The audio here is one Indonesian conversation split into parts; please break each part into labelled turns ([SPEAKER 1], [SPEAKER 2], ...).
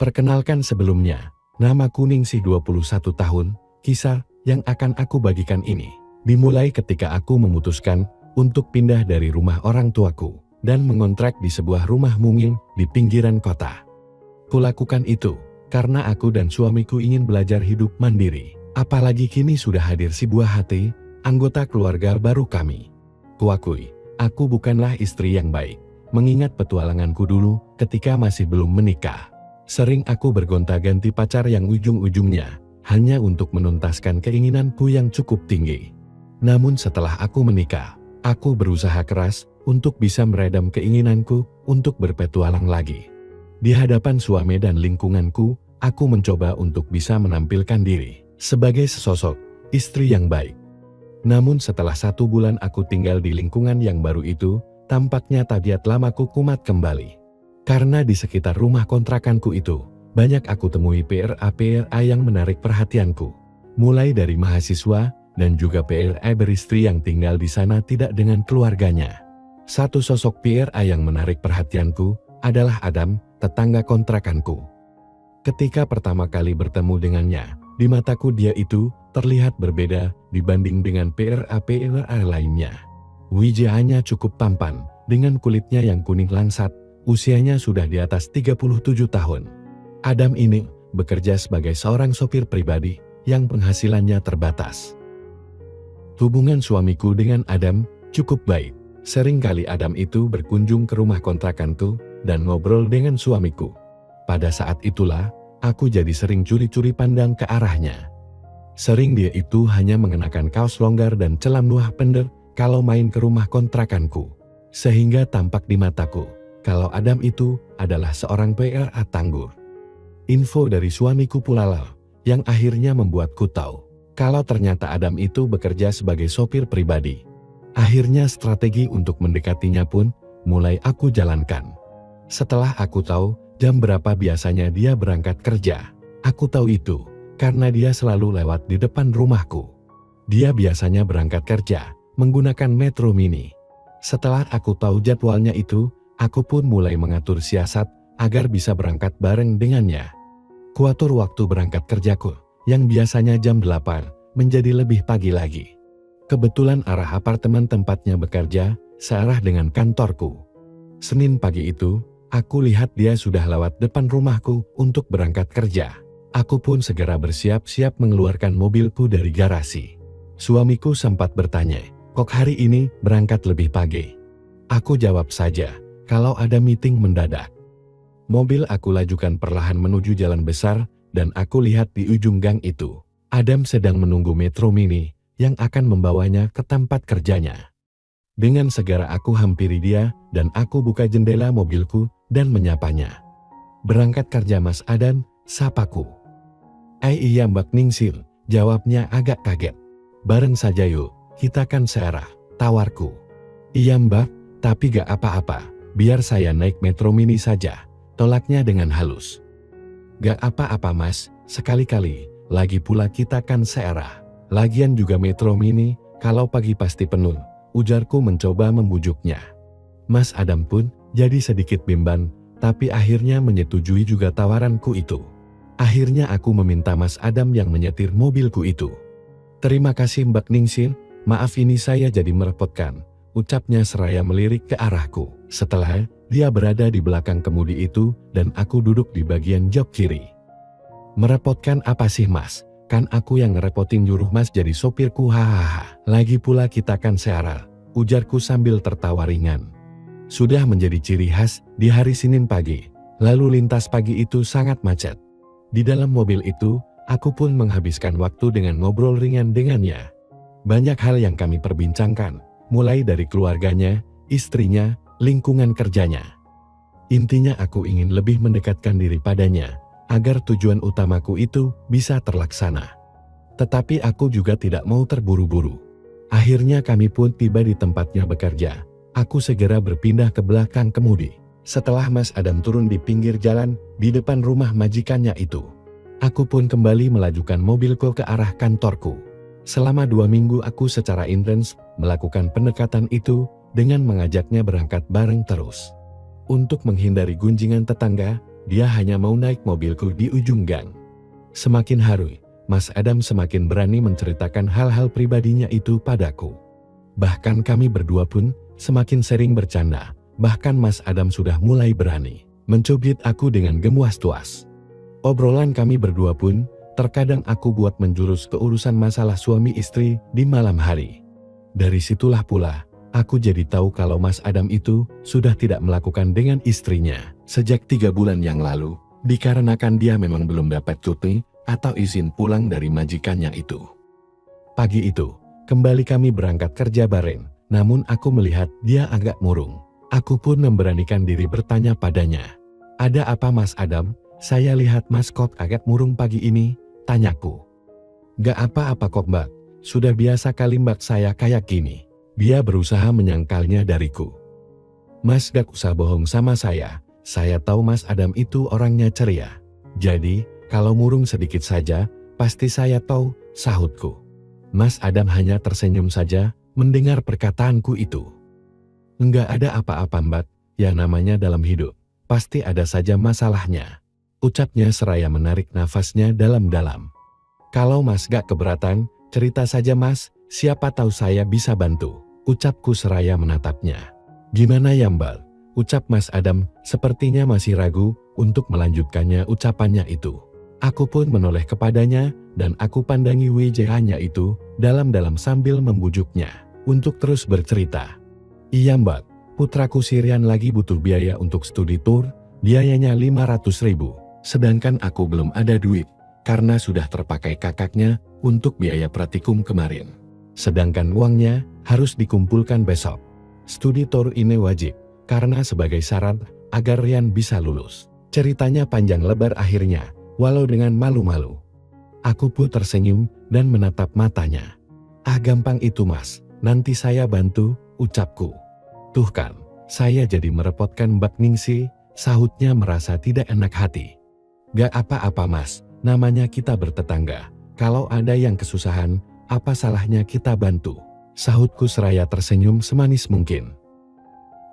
[SPEAKER 1] Perkenalkan sebelumnya, namaku Ningsih 21 tahun. Kisah yang akan aku bagikan ini dimulai ketika aku memutuskan untuk pindah dari rumah orang tuaku dan mengontrak di sebuah rumah mungil di pinggiran kota. Kulakukan itu karena aku dan suamiku ingin belajar hidup mandiri. Apalagi kini sudah hadir si buah hati, anggota keluarga baru kami. Kuakui, aku bukanlah istri yang baik, mengingat petualanganku dulu ketika masih belum menikah. Sering aku bergonta-ganti pacar yang ujung-ujungnya hanya untuk menuntaskan keinginanku yang cukup tinggi. Namun setelah aku menikah, aku berusaha keras untuk bisa meredam keinginanku untuk berpetualang lagi. Di hadapan suami dan lingkunganku, aku mencoba untuk bisa menampilkan diri sebagai sesosok istri yang baik. Namun setelah 1 bulan aku tinggal di lingkungan yang baru itu, tampaknya tabiat lamaku kumat kembali. Karena di sekitar rumah kontrakanku itu, banyak aku temui PRA yang menarik perhatianku. Mulai dari mahasiswa dan juga PRA beristri yang tinggal di sana tidak dengan keluarganya. Satu sosok PRA yang menarik perhatianku adalah Adam, tetangga kontrakanku. Ketika pertama kali bertemu dengannya, di mataku dia itu terlihat berbeda dibanding dengan PRA lainnya. Wajahnya cukup tampan, dengan kulitnya yang kuning langsat, usianya sudah di atas 37 tahun. Adam ini bekerja sebagai seorang sopir pribadi yang penghasilannya terbatas. Hubungan suamiku dengan Adam cukup baik. Seringkali Adam itu berkunjung ke rumah kontrakanku dan ngobrol dengan suamiku. Pada saat itulah, aku jadi sering curi-curi pandang ke arahnya. Sering dia itu hanya mengenakan kaos longgar dan celam nuah pender kalau main ke rumah kontrakanku. Sehingga tampak di mataku kalau Adam itu adalah seorang PRA tanggur. Info dari suamiku pula lah yang akhirnya membuatku tahu kalau ternyata Adam itu bekerja sebagai sopir pribadi. Akhirnya strategi untuk mendekatinya pun mulai aku jalankan. Setelah aku tahu jam berapa biasanya dia berangkat kerja, aku tahu itu karena dia selalu lewat di depan rumahku. Dia biasanya berangkat kerja menggunakan Metro Mini. Setelah aku tahu jadwalnya itu, aku pun mulai mengatur siasat agar bisa berangkat bareng dengannya. Kuatur waktu berangkat kerjaku, yang biasanya jam 8, menjadi lebih pagi lagi. Kebetulan arah apartemen tempatnya bekerja, searah dengan kantorku. Senin pagi itu, aku lihat dia sudah lewat depan rumahku untuk berangkat kerja. Aku pun segera bersiap-siap mengeluarkan mobilku dari garasi. Suamiku sempat bertanya, "Kok hari ini berangkat lebih pagi?" Aku jawab saja, kalau ada meeting mendadak. Mobil aku lajukan perlahan menuju jalan besar, dan aku lihat di ujung gang itu, Adam sedang menunggu Metro Mini yang akan membawanya ke tempat kerjanya. Dengan segera aku hampiri dia, dan aku buka jendela mobilku dan menyapanya. "Berangkat kerja Mas Adam," sapaku. Iya Mbak Ningsih," jawabnya agak kaget. "Bareng saja yuk, kita kan searah," tawarku. "Iya Mbak, tapi gak apa-apa, biar saya naik Metro Mini saja," tolaknya dengan halus. "Gak apa-apa Mas, sekali-kali, lagi pula kita kan searah. Lagian juga Metro Mini, kalau pagi pasti penuh," ujarku mencoba membujuknya. Mas Adam pun jadi sedikit bimbang, tapi akhirnya menyetujui juga tawaranku itu. Akhirnya aku meminta Mas Adam yang menyetir mobilku itu. "Terima kasih Mbak Ningsih, maaf ini saya jadi merepotkan," ucapnya seraya melirik ke arahku. Setelah dia berada di belakang kemudi itu dan aku duduk di bagian jok kiri. "Merepotkan apa sih Mas? Kan aku yang ngerepotin nyuruh Mas jadi sopirku, hahaha. Lagi pula kita kan searah," ujarku sambil tertawa ringan. Sudah menjadi ciri khas di hari Senin pagi, lalu lintas pagi itu sangat macet. Di dalam mobil itu, aku pun menghabiskan waktu dengan ngobrol ringan dengannya. Banyak hal yang kami perbincangkan, mulai dari keluarganya, istrinya, lingkungan kerjanya. Intinya aku ingin lebih mendekatkan diri padanya, agar tujuan utamaku itu bisa terlaksana. Tetapi aku juga tidak mau terburu-buru. Akhirnya kami pun tiba di tempatnya bekerja. Aku segera berpindah ke belakang kemudi. Setelah Mas Adam turun di pinggir jalan di depan rumah majikannya itu, aku pun kembali melajukan mobilku ke arah kantorku. Selama 2 minggu aku secara intens melakukan pendekatan itu dengan mengajaknya berangkat bareng terus. Untuk menghindari gunjingan tetangga dia hanya mau naik mobilku di ujung gang. Semakin hari, Mas Adam semakin berani menceritakan hal-hal pribadinya itu padaku. Bahkan kami berdua pun semakin sering bercanda, bahkan Mas Adam sudah mulai berani mencubit aku dengan gemuas-tuas. Obrolan kami berdua pun terkadang aku buat menjurus ke urusan masalah suami istri di malam hari. Dari situlah pula, aku jadi tahu kalau Mas Adam itu sudah tidak melakukan dengan istrinya sejak 3 bulan yang lalu, dikarenakan dia memang belum dapat cuti atau izin pulang dari majikannya itu. Pagi itu, kembali kami berangkat kerja bareng, namun aku melihat dia agak murung. Aku pun memberanikan diri bertanya padanya. "Ada apa Mas Adam? Saya lihat Mas kok agak murung pagi ini," tanyaku. "Gak apa-apa kok Mbak, sudah biasa kali Mbak saya kayak gini." Dia berusaha menyangkalnya dariku. "Mas gak usah bohong sama saya tahu Mas Adam itu orangnya ceria. Jadi, kalau murung sedikit saja, pasti saya tahu," sahutku. Mas Adam hanya tersenyum saja mendengar perkataanku itu. "Enggak ada apa-apa Mbak, ya namanya dalam hidup, pasti ada saja masalahnya," ucapnya seraya menarik nafasnya dalam-dalam. "Kalau Mas gak keberatan, cerita saja Mas, siapa tahu saya bisa bantu," ucapku seraya menatapnya. "Gimana ya Mbak?" ucap Mas Adam sepertinya masih ragu untuk melanjutkannya ucapannya itu. Aku pun menoleh kepadanya dan aku pandangi wajahnya itu dalam-dalam sambil membujuknya untuk terus bercerita. "Iya Mbak, putraku Sirian lagi butuh biaya untuk studi tour, biayanya 500.000, sedangkan aku belum ada duit karena sudah terpakai kakaknya untuk biaya praktikum kemarin. Sedangkan uangnya harus dikumpulkan besok. Studi tour ini wajib, karena sebagai syarat agar Rian bisa lulus." Ceritanya panjang lebar akhirnya, walau dengan malu-malu. Aku pun tersenyum dan menatap matanya. "Ah gampang itu Mas, nanti saya bantu," ucapku. "Tuh kan, saya jadi merepotkan Mbak Ningsi," sahutnya merasa tidak enak hati. "Gak apa-apa Mas, namanya kita bertetangga. Kalau ada yang kesusahan, apa salahnya kita bantu," sahutku seraya tersenyum semanis mungkin.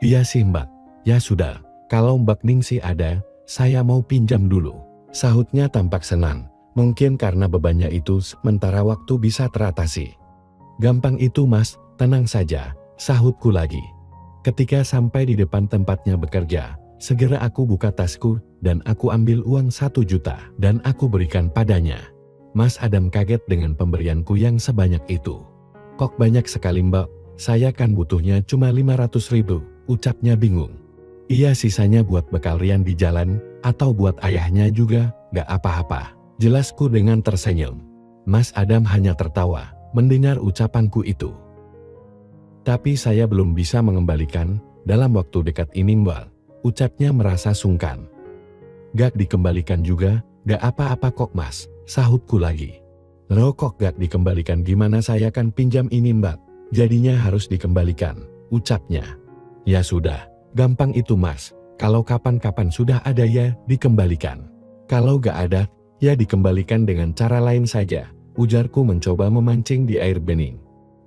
[SPEAKER 1] "Iya sih Mbak, ya sudah, kalau Mbak Ningsi ada, saya mau pinjam dulu," sahutnya tampak senang, mungkin karena bebannya itu sementara waktu bisa teratasi. "Gampang itu Mas, tenang saja," sahutku lagi. Ketika sampai di depan tempatnya bekerja, segera aku buka tasku dan aku ambil uang 1 juta dan aku berikan padanya. Mas Adam kaget dengan pemberianku yang sebanyak itu. "Kok banyak sekali Mbak, saya kan butuhnya cuma 500.000, ucapnya bingung. "Iya sisanya buat bekal Rian di jalan, atau buat ayahnya juga, gak apa-apa," jelasku dengan tersenyum. Mas Adam hanya tertawa mendengar ucapanku itu. "Tapi saya belum bisa mengembalikan dalam waktu dekat ini Mbak," ucapnya merasa sungkan. "Gak dikembalikan juga, gak apa-apa kok Mas," sahutku lagi. "Loh kok gak dikembalikan, gimana saya kan pinjam ini Mbak, jadinya harus dikembalikan," ucapnya. "Ya sudah, gampang itu Mas, kalau kapan-kapan sudah ada ya dikembalikan. Kalau gak ada, ya dikembalikan dengan cara lain saja," ujarku mencoba memancing di air bening.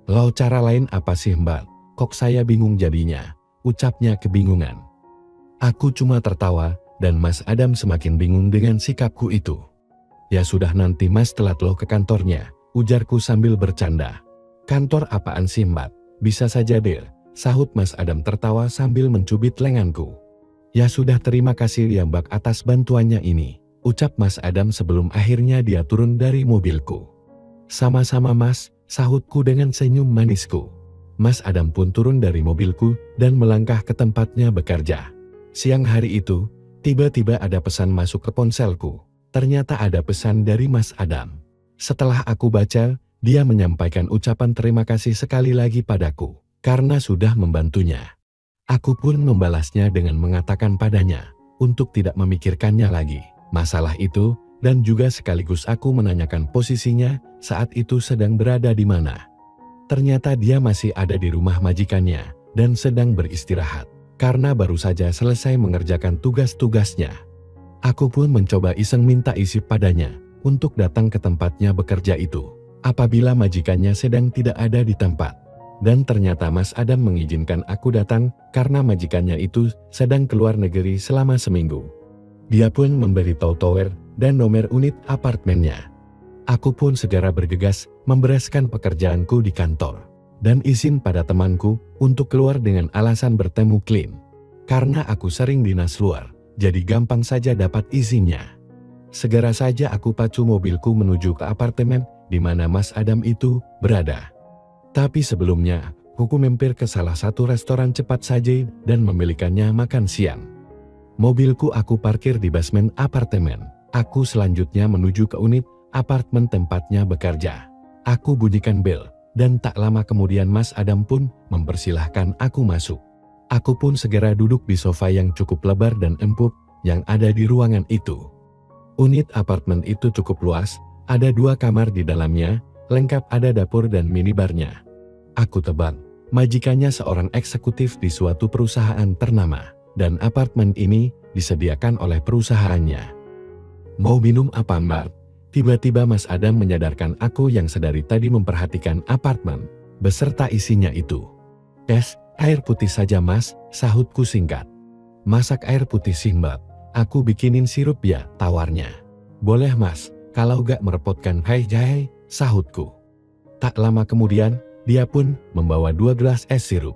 [SPEAKER 1] "Loh cara lain apa sih Mbak, kok saya bingung jadinya," ucapnya kebingungan. Aku cuma tertawa dan Mas Adam semakin bingung dengan sikapku itu. "Ya sudah nanti Mas telat loh ke kantornya," ujarku sambil bercanda. "Kantor apaan sih Mbak, bisa saja deh," sahut Mas Adam tertawa sambil mencubit lenganku. "Ya sudah terima kasih ya Mbak atas bantuannya ini," ucap Mas Adam sebelum akhirnya dia turun dari mobilku. "Sama-sama Mas," sahutku dengan senyum manisku. Mas Adam pun turun dari mobilku dan melangkah ke tempatnya bekerja. Siang hari itu, tiba-tiba ada pesan masuk ke ponselku. Ternyata ada pesan dari Mas Adam. Setelah aku baca, dia menyampaikan ucapan terima kasih sekali lagi padaku karena sudah membantunya. Aku pun membalasnya dengan mengatakan padanya untuk tidak memikirkannya lagi masalah itu, dan juga sekaligus aku menanyakan posisinya saat itu sedang berada di mana. Ternyata dia masih ada di rumah majikannya dan sedang beristirahat karena baru saja selesai mengerjakan tugas-tugasnya. Aku pun mencoba iseng minta isi padanya untuk datang ke tempatnya bekerja itu apabila majikannya sedang tidak ada di tempat. Dan ternyata Mas Adam mengizinkan aku datang karena majikannya itu sedang keluar negeri selama seminggu. Dia pun memberitahu tower dan nomor unit apartemennya. Aku pun segera bergegas membereskan pekerjaanku di kantor dan izin pada temanku untuk keluar dengan alasan bertemu klien. Karena aku sering dinas luar, jadi gampang saja dapat izinnya. Segera saja aku pacu mobilku menuju ke apartemen di mana Mas Adam itu berada. Tapi sebelumnya, aku mampir ke salah satu restoran cepat saji dan memilikannya makan siang. Mobilku aku parkir di basement apartemen. Aku selanjutnya menuju ke unit apartemen tempatnya bekerja. Aku bunyikan bel, dan tak lama kemudian Mas Adam pun mempersilahkan aku masuk. Aku pun segera duduk di sofa yang cukup lebar dan empuk yang ada di ruangan itu. Unit apartemen itu cukup luas, ada 2 kamar di dalamnya, lengkap ada dapur dan minibarnya. Aku tebak, majikannya seorang eksekutif di suatu perusahaan ternama, dan apartemen ini disediakan oleh perusahaannya. Mau minum apa Mbak? Tiba-tiba Mas Adam menyadarkan aku yang sedari tadi memperhatikan apartemen, beserta isinya itu. Air putih saja Mas, sahutku singkat. Masak air putih sih Mbak, aku bikinin sirup ya, tawarnya. Boleh Mas, kalau gak merepotkan hai, sahutku. Tak lama kemudian, dia pun membawa 2 gelas es sirup.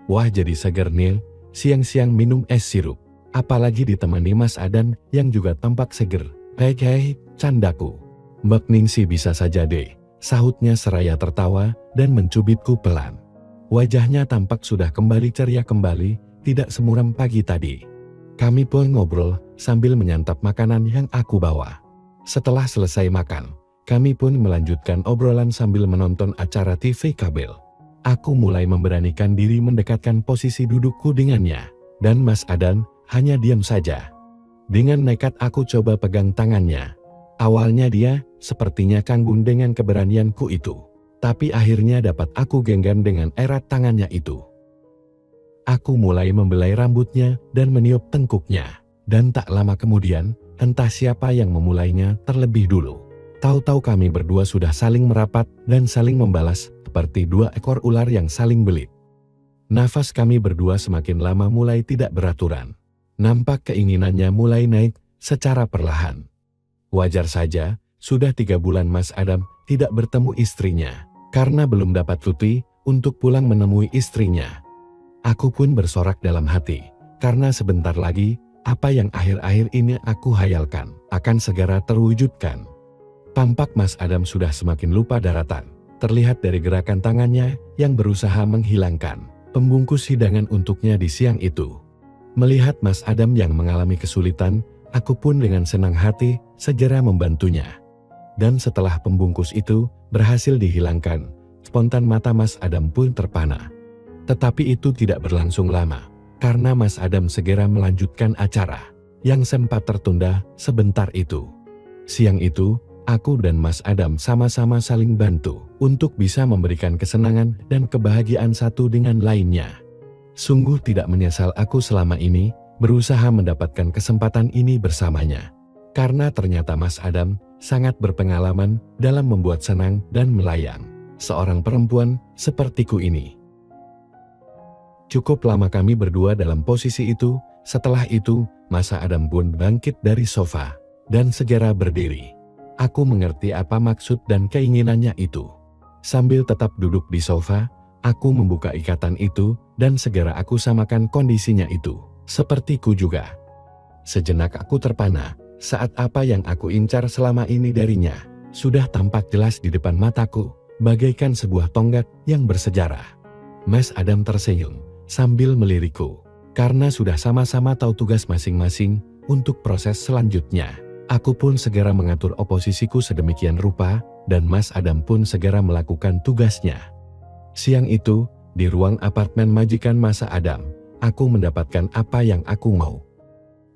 [SPEAKER 1] Wah jadi seger nih, siang-siang minum es sirup. Apalagi ditemani Mas Adam yang juga tampak seger. Hei, candaku. Mbak Ningsi bisa saja deh, sahutnya seraya tertawa dan mencubitku pelan. Wajahnya tampak sudah kembali ceria kembali, tidak semuram pagi tadi. Kami pun ngobrol sambil menyantap makanan yang aku bawa. Setelah selesai makan, kami pun melanjutkan obrolan sambil menonton acara TV kabel. Aku mulai memberanikan diri mendekatkan posisi dudukku dengannya, dan Mas Adam hanya diam saja. Dengan nekat aku coba pegang tangannya. Awalnya dia sepertinya kagum dengan keberanianku itu. Tapi akhirnya dapat aku genggam dengan erat tangannya itu. Aku mulai membelai rambutnya dan meniup tengkuknya. Dan tak lama kemudian, entah siapa yang memulainya terlebih dulu. Tahu-tahu kami berdua sudah saling merapat dan saling membalas seperti 2 ekor ular yang saling belit. Nafas kami berdua semakin lama mulai tidak beraturan. Nampak keinginannya mulai naik secara perlahan. Wajar saja, sudah 3 bulan Mas Adam tidak bertemu istrinya, karena belum dapat cuti untuk pulang menemui istrinya. Aku pun bersorak dalam hati, karena sebentar lagi, apa yang akhir-akhir ini aku hayalkan, akan segera terwujudkan. Tampak Mas Adam sudah semakin lupa daratan, terlihat dari gerakan tangannya yang berusaha menghilangkan pembungkus hidangan untuknya di siang itu. Melihat Mas Adam yang mengalami kesulitan, aku pun dengan senang hati segera membantunya. Dan setelah pembungkus itu berhasil dihilangkan, spontan mata Mas Adam pun terpana. Tetapi itu tidak berlangsung lama, karena Mas Adam segera melanjutkan acara yang sempat tertunda sebentar itu. Siang itu, aku dan Mas Adam sama-sama saling bantu untuk bisa memberikan kesenangan dan kebahagiaan satu dengan lainnya. Sungguh tidak menyesal aku selama ini berusaha mendapatkan kesempatan ini bersamanya. Karena ternyata Mas Adam sangat berpengalaman dalam membuat senang dan melayang seorang perempuan sepertiku ini. Cukup lama kami berdua dalam posisi itu. Setelah itu, Mas Adam pun bangkit dari sofa dan segera berdiri. Aku mengerti apa maksud dan keinginannya itu. Sambil tetap duduk di sofa, aku membuka ikatan itu dan segera aku samakan kondisinya itu. Sepertiku juga. Sejenak aku terpana. Saat apa yang aku incar selama ini darinya, sudah tampak jelas di depan mataku, bagaikan sebuah tonggak yang bersejarah. Mas Adam tersenyum, sambil melirikku, karena sudah sama-sama tahu tugas masing-masing untuk proses selanjutnya. Aku pun segera mengatur oposisiku sedemikian rupa, dan Mas Adam pun segera melakukan tugasnya. Siang itu, di ruang apartemen majikan Mas Adam, aku mendapatkan apa yang aku mau.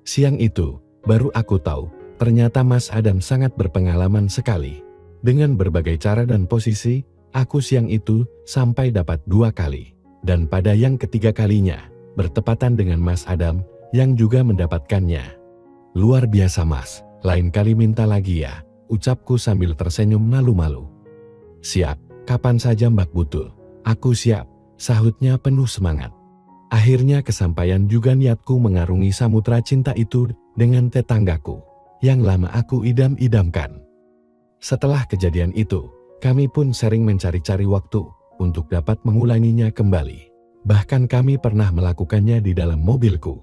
[SPEAKER 1] Siang itu, baru aku tahu, ternyata Mas Adam sangat berpengalaman sekali. Dengan berbagai cara dan posisi, aku siang itu sampai dapat 2 kali. Dan pada yang ketiga kalinya, bertepatan dengan Mas Adam yang juga mendapatkannya. Luar biasa Mas, lain kali minta lagi ya, ucapku sambil tersenyum malu-malu. Siap, kapan saja Mbak butuh, aku siap, sahutnya penuh semangat. Akhirnya kesampaian juga niatku mengarungi samudra cinta itu dengan tetanggaku yang lama aku idam-idamkan. Setelah kejadian itu, kami pun sering mencari-cari waktu untuk dapat mengulanginya kembali. Bahkan kami pernah melakukannya di dalam mobilku.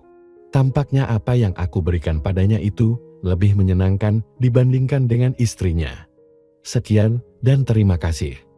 [SPEAKER 1] Tampaknya apa yang aku berikan padanya itu lebih menyenangkan dibandingkan dengan istrinya. Sekian dan terima kasih.